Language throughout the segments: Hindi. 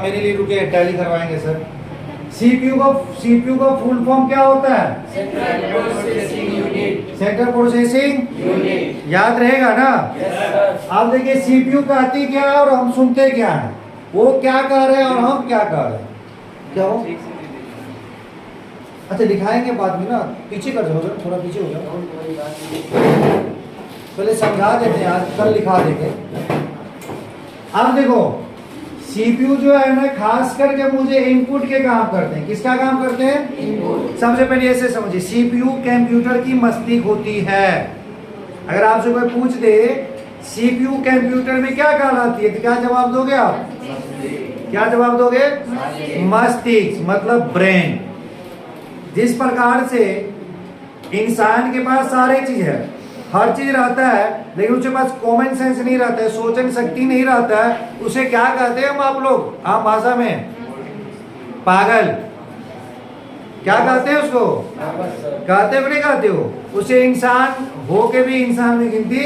मेरे लिए रुके, टैली करवाएंगे सर। सीपीयू का फुल फॉर्म क्या होता है? Central processing unit. Central processing unit. याद रहेगा ना? अब देखिए सीपीयू कहती क्या है और हम सुनते क्या है। वो क्या कह रहे हैं और हम क्या कह रहे हैं, क्या हो? अच्छा दिखाएंगे बाद में ना, पीछे कर जाओ, थोड़ा पीछे हो जाओ, पहले समझा देते हैं, आज कल लिखा देंगे। अब देखो सीपीयू जो है ना खास करके मुझे इनपुट के काम करते हैं। किसका काम करते हैं? इनपुट। सबसे पहले ऐसे समझिए, सीपीयू कंप्यूटर की मस्तिष्क होती है। अगर आपसे कोई पूछ दे सीपीयू कंप्यूटर में क्या कहलाती है तो क्या जवाब दोगे आप? क्या जवाब दोगे? मस्तिष्क मतलब ब्रेन। जिस प्रकार से इंसान के पास सारे चीज है, हर चीज रहता है, लेकिन उसके पास कॉमन सेंस नहीं रहता है, सोचने शक्ति नहीं रहता है, उसे क्या कहते हैं हम आप लोग आम भाषा में? पागल। क्या कहते हैं उसको? कहते हो नहीं कहते हो? उसे इंसान हो के भी इंसान में गिनती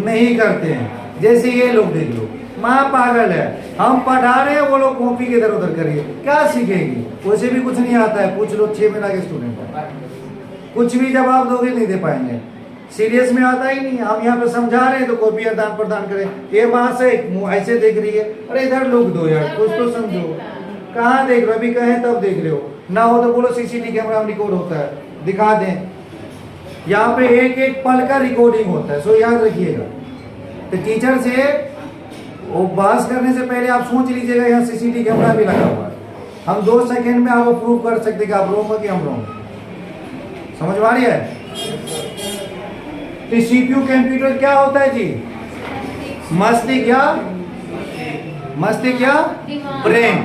नहीं करते हैं। जैसे ये लोग देख लो, माँ पागल है, हम पढ़ा रहे हैं, वो लोग कॉपी के इधर उधर करिए, क्या सीखेगी? उसे भी कुछ नहीं आता है, पूछ लो 6 महीना के स्टूडेंट है, कुछ भी जवाब दोगे नहीं दे पाएंगे, सीरियस में आता ही नहीं। हम यहाँ पे समझा रहे हैं तो कॉपी आदान प्रदान करें, ये वहां से ऐसे देख रही है, अरे इधर लोग दो यार, कुछ तो समझो, कहाँ देख रहे हो? अभी कहें तब देख रहे हो, ना हो तो बोलो सीसीटीवी कैमरा में रिकॉर्ड होता है, दिखा दें। यहाँ पे एक एक पल का रिकॉर्डिंग होता है, सो याद रखिएगा। तो टीचर से वो बहस करने से पहले आप सोच लीजिएगा यहाँ सीसीटीवी कैमरा भी लगा हुआ है, हम 2 सेकंड में आपको प्रूव कर सकते कि आप रोंगे कि हम रोंगे। समझ में आ रही है? तो सीपीयू कंप्यूटर क्या होता है जी? मस्तिष्क या ब्रेन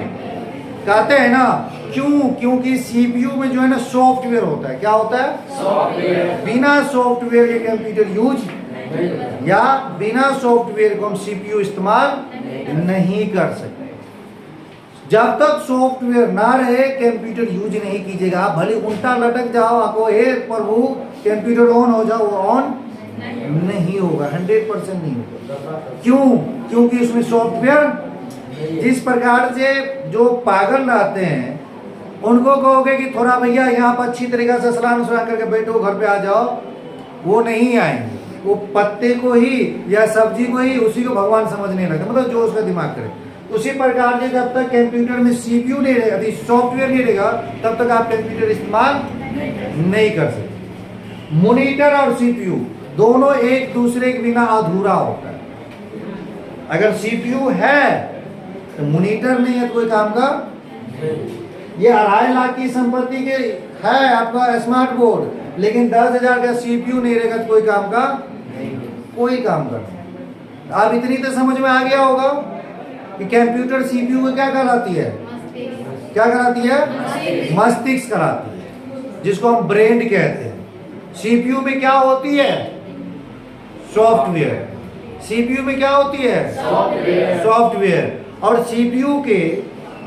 कहते हैं ना। क्यों? क्योंकि सीपीयू में जो है ना सॉफ्टवेयर होता है। क्या होता है? सॉफ्टवेयर। बिना सॉफ्टवेयर के कंप्यूटर यूज या बिना सॉफ्टवेयर को हम सीपीयू इस्तेमाल नहीं कर सकते। जब तक सॉफ्टवेयर ना रहे कंप्यूटर यूज नहीं कीजिएगा। आप भले उल्टा लटक जाओ, आपको हे प्रभु कंप्यूटर ऑन हो जाओ, वो ऑन नहीं होगा, 100% नहीं होगा। क्यों? क्योंकि उसमें सॉफ्टवेयर, जिस प्रकार से जो पागल रहते हैं उनको कहोगे कि थोड़ा भैया यहाँ पर अच्छी तरीके से स्नान करके बैठो, घर पे आ जाओ, वो नहीं आएंगे। वो पत्ते को ही या सब्जी को ही उसी को भगवान समझने लगे, मतलब जो उसका दिमाग करे। उसी प्रकार से जब तक कंप्यूटर में सीपीयू नहीं रहेगा, सॉफ्टवेयर नहीं रहेगा, तब तक आप कंप्यूटर इस्तेमाल नहीं कर सकते। मॉनिटर और सीपीयू दोनों एक दूसरे के बिना अधूरा होता है। अगर सीपीयू है तो मॉनिटर नहीं है तो कोई काम का। ये 2.5 लाख की संपत्ति के है आपका स्मार्ट बोर्ड, लेकिन 10,000 का सीपीयू नहीं रहेगा तो कोई काम का कोई काम का नहीं। आप इतनी तो समझ में आ गया होगा कि कंप्यूटर सीपीयू को क्या कहलाती है? क्या कहलाती है? मस्तिष्क कहलाती है, जिसको हम ब्रेन कहते हैं। सीपीयू में क्या होती है? सॉफ्टवेयर। सीपीयू में क्या होती है? सॉफ्टवेयर। और सीपीयू के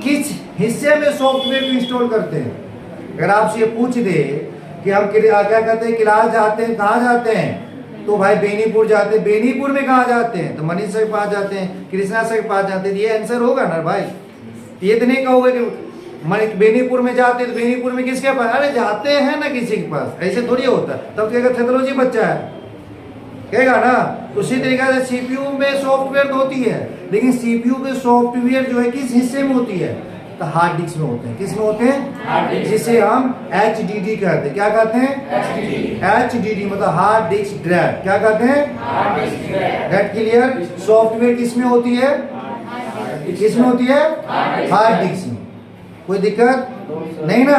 किस हिस्से में सॉफ्टवेयर को इंस्टॉल करते हैं? अगर आपसे पूछ दे कि हम क्या कहते हैं, क्लास जाते हैं, कहाँ जाते हैं, तो भाई बेनीपुर जाते हैं। बेनीपुर में कहाँ जाते हैं? तो मनीष सर के पास जाते हैं, कृष्णा सर के पास जाते हैं। ये आंसर होगा ना भाई। ये तो नहीं कहोगे कि बेनीपुर में जाते तो बेनीपुर में किसके पास? अरे जाते हैं ना किसी के पास, ऐसे थोड़ी होता है। तब कहेगा थेथोलॉजी बच्चा है, कहेगा ना। उसी तरीके से सीपीयू में सॉफ्टवेयर होती है, लेकिन सीपीयू के सॉफ्टवेयर जो है किस हिस्से में होती है? तो हार्ड डिस्क में होते हैं। किस में होते हैं? जिसे हम HDD कहते हैं। क्या कहते हैं? HDD मतलब हार्ड डिस्क ड्राइव। क्या कहते हैं? That clear? सॉफ्टवेयर किस में होती है? किस में होती है? हार्ड डिस्क में। कोई दिक्कत नहीं ना।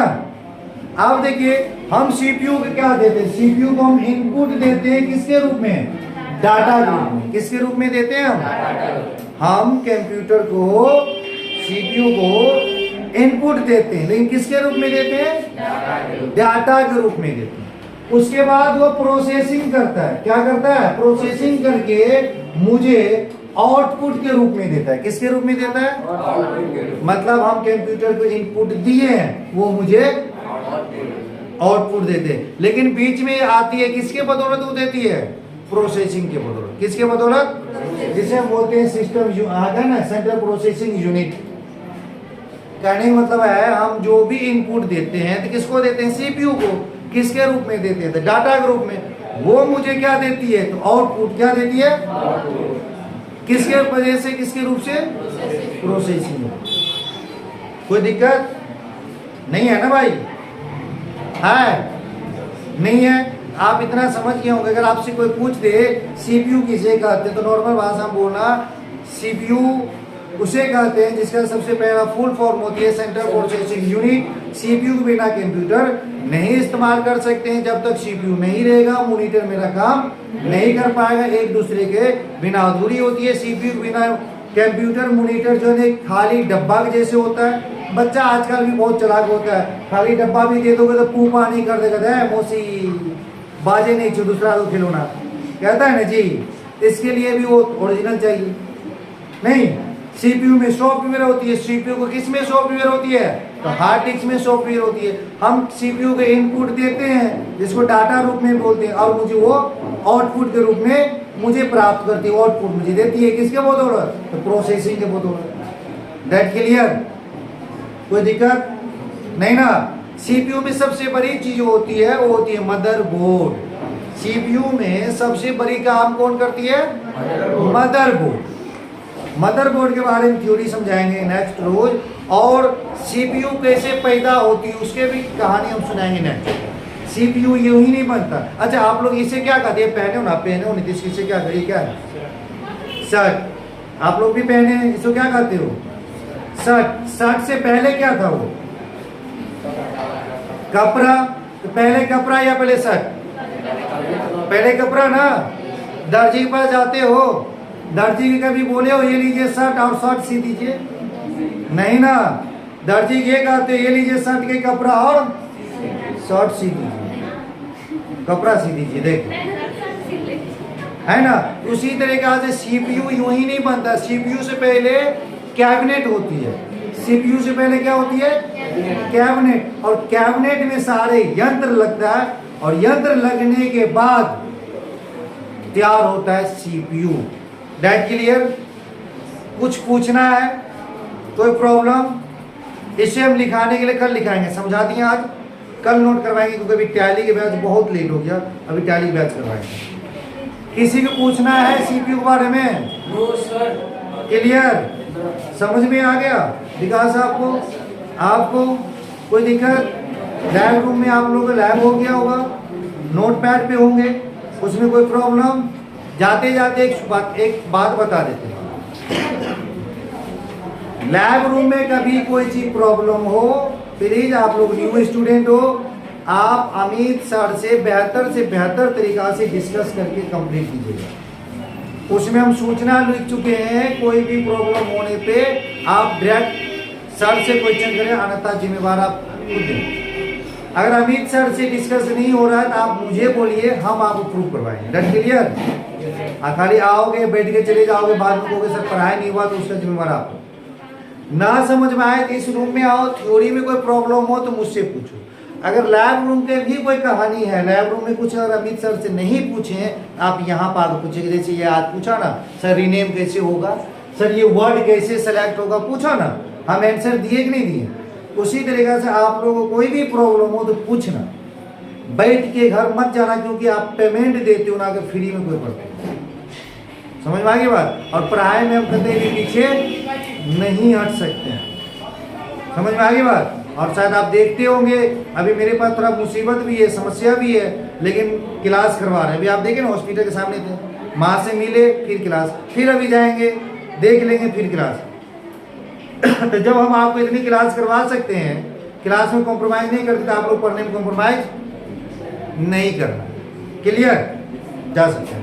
अब देखिए हम सीपीयू को क्या देते हैं? सीपीयू को हम इनपुट देते हैं किसके रूप में? डाटा के रूप में। किसके रूप में देते हैं हम कंप्यूटर को, सीपीयू को इनपुट देते हैं, लेकिन किसके रूप में देते हैं? डाटा के रूप में देते हैं। उसके बाद वो प्रोसेसिंग करता है। क्या करता है? प्रोसेसिंग करके मुझे आउटपुट के रूप में देता है। किसके रूप में देता है? मतलब हम कंप्यूटर को इनपुट दिए हैं, वो मुझे आउटपुट देते हैं। लेकिन बीच में आती है किसके बदौलत वो देती है? प्रोसेसिंग के बदौलत। किसके बदौलत? जिसे हम बोलते हैं सिस्टम, आता है ना सेंट्रल प्रोसेसिंग यूनिट। कहने का मतलब है हम जो भी इनपुट देते हैं तो किसको देते हैं, सीपीयू को। किसके रूप में देते हैं, तो डाटा के रूप में। वो मुझे क्या देती है, तो आउटपुट क्या देती है, किसके वजह से, किसके रूप से, प्रोसेसिंग। कोई दिक्कत नहीं है ना भाई, है नहीं है? आप इतना समझ गए होंगे। अगर आपसे कोई पूछ दे सीपीयू किसे कहते हैं, तो नॉर्मल भाषा में बोलना सीपीयू उसे कहते हैं जिसका सबसे पहला फुल फॉर्म होती है सेंट्रल प्रोसेसिंग यूनिट। सीपीयू के बिना कंप्यूटर नहीं इस्तेमाल कर सकते हैं। जब तक सीपीयू नहीं रहेगा मॉनिटर मेरा काम नहीं कर पाएगा। एक दूसरे के बिना अधूरी होती है। सीपीयू के बिना कंप्यूटर मॉनिटर जो है खाली डब्बा के जैसे होता है। बच्चा आजकल भी बहुत चालाक होता है, खाली डब्बा भी दे दोगे तो पू पानी कर देगा, मौसी बाजे नहीं छो दूसरा तो खिलौना कहता है ना जी। इसके लिए भी वो ओरिजिनल चाहिए। नहीं, सीपीयू में सॉफ्टवेयर होती है। सीपीयू को किस में सॉफ्टवेयर होती है, तो हार्ड डिस्क में सॉफ्टवेयर होती है। हम सीपीयू के इनपुट देते हैं जिसको डाटा रूप में बोलते हैं, और मुझे वो आउटपुट के रूप में मुझे प्राप्त करती है। आउटपुट मुझे देती है किसके बदौलत, तो प्रोसेसिंग के बदौलत। That clear? कोई दिक्कत नहीं ना। सीपीयू में सबसे बड़ी चीज होती है वो होती है मदरबोर्ड। सीपीयू में सबसे बड़ी काम कौन करती है, मदरबोर्ड। मदरबोर्ड के बारे में थ्योरी समझाएंगे नेक्स्ट रोज। और सीपीयू कैसे पैदा होती है उसके भी कहानी हम सुनाएंगे नेक्स्ट। सीपीयू यूं ही नहीं बनता। अच्छा, आप लोग इसे क्या कहते हैं, पहने हो ना, पहने हो नीतीश, इसे क्या करिए, क्या है, शर्ट। आप लोग भी पहने हैं, इसको क्या कहते हो, शर्ट। शर्ट से पहले क्या था वो, कपड़ा। तो पहले कपड़ा या पहले शर्ट, पहले कपड़ा ना। दर्जी पर जाते हो, दर्जी के कभी बोले हो ये लीजिए शर्ट और शर्ट सी दीजिए, नहीं ना। दर्जी ये कहते ये लीजिए शर्ट के कपड़ा और शर्ट सी दीजिए, कपड़ा सी दीजिए, देख, है ना। उसी तरीके से सीपीयू यूं ही नहीं बनता। सीपीयू से पहले कैबिनेट होती है। सीपीयू से पहले क्या होती है, कैबिनेट। और कैबिनेट में सारे यंत्र लगता है, और यंत्र लगने के बाद तैयार होता है सीपीयू। That clear? कुछ पूछना है, कोई प्रॉब्लम? इसे हम लिखाने के लिए कल लिखाएंगे, समझा दिए आज, कल नोट करवाएंगे क्योंकि अभी टैली के बैच बहुत लेट हो गया, अभी टैली के बैच करवाएंगे। किसी को पूछना है सीपीयू के बारे में? No sir. क्लियर? समझ में आ गया विकास आपको? आपको कोई दिक्कत? लैब रूम में आप लोगों का लैब हो गया होगा, नोटपैड पे होंगे, उसमें कोई प्रॉब्लम? जाते जाते एक बात बता देते हैं, लैब रूम में कभी कोई चीज प्रॉब्लम हो, प्लीज आप लोग न्यू स्टूडेंट हो, आप अमित सर से बेहतर तरीका से डिस्कस करके कंप्लीट कीजिएगा। उसमें हम सूचना लिख चुके हैं, कोई भी प्रॉब्लम होने पे आप डायरेक्ट सर से क्वेश्चन करें, अन्यथा जिम्मेवार आप खुद हैं। अगर अमित सर से डिस्कस नहीं हो रहा है तो आप मुझे बोलिए, हम आपको प्रूव करवाएंगे। That clear? खाली आओगे बैठ के चले जाओगे, बाद में कहोगे सर पढ़ाई नहीं हुआ, तो उसका जिम्मेवार आप। ना समझ में आए तो इस रूम में आओ, थ्योरी में कोई प्रॉब्लम हो तो मुझसे पूछो। अगर लैब रूम के भी कोई कहानी है, लैब रूम में कुछ अगर अमित सर से नहीं पूछे, आप यहाँ पर आकर पूछेंगे। जैसे ये आज पूछा ना सर रीनेम कैसे होगा, सर ये वर्ड कैसे सेलेक्ट होगा, पूछा ना, हम आंसर दिए कि नहीं दिए? उसी तरीके से आप लोगों को कोई भी प्रॉब्लम हो तो पूछना, बैठ के घर मत जाना, क्योंकि आप पेमेंट देते हो ना कि फ्री में कोई पढ़ते। समझ में आ गई बात? और पढ़ाई में हम कभी भी पीछे नहीं हट सकते हैं। समझ में आ गई बात? और शायद आप देखते होंगे अभी मेरे पास थोड़ा मुसीबत भी है, समस्या भी है, लेकिन क्लास करवा रहे हैं। अभी आप देखें ना हॉस्पिटल के सामने थे, माँ से मिले फिर क्लास, फिर अभी जाएंगे देख लेंगे फिर क्लास। तो जब हम आपको इतनी क्लास करवा सकते हैं, क्लास में कॉम्प्रोमाइज नहीं करते, तो आप लोग पढ़ने में कॉम्प्रोमाइज नहीं करना। क्लियर? जा सकते हैं।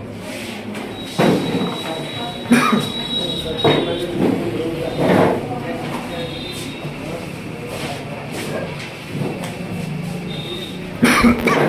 Thank you.